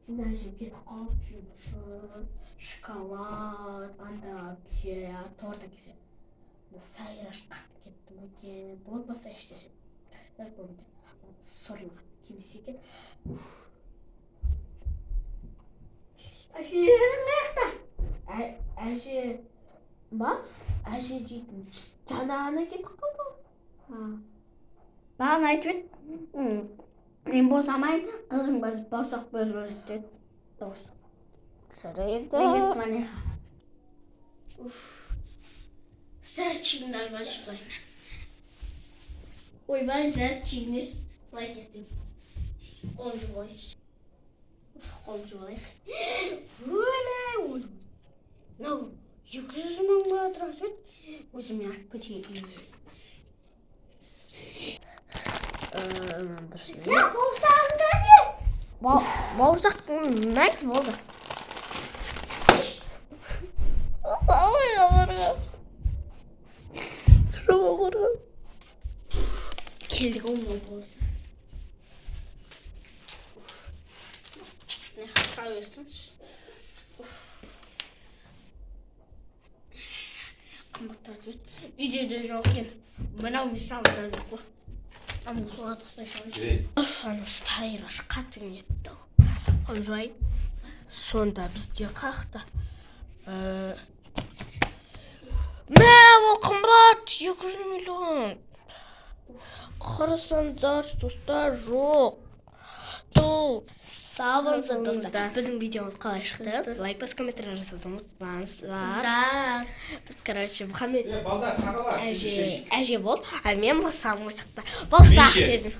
Даже где-то шоколад, анда кеше, торта кеше. Сайраш қатып кеттім екен. Болмаса ештесе. Даже помните, сорлы кимсе екен. Әжелерім мақта. Әже ба? Әже дейтін жанағына кетіп қалды. Маған айтып еді. Мен босамайын, қызым босақ бөз деді. Дұрыс. Жарайды. Мен кеттім анеға. Зәрчигімді алып алайын. Ойбай, зәрчигіміз былай кеттім. Қолым жуалайын. Қолым жуалайын. Өлі. Мынау 200 мыңға тұрады. Өзіме атып кетейін. Дұрыс. Я бауырсағың қане? Бауырсақ мәкс болды. Ой, ағырға. Ағырға. Келдік оңға болды. Не қаша өстіңші. Қымбаттар жүр. Видеода жоқ екен. Мынау мисалдар жоқ қой. Амбулға тастай шалайын. Ана сайраш қатың етті. Қонжай. Сонда бізде қақта. Мә, ол қымбат. 200 миллион. Қарасаңдар, достар, жоқ. Сау болыңыздар, достар. Біздің видеомыз қалай шықты? Лайк басып, комментарий жасауды ұмытпаңыздар. Біз, короче, Мұхаммед әже болды, а мен болсам шықты. Бауырсақ бердім.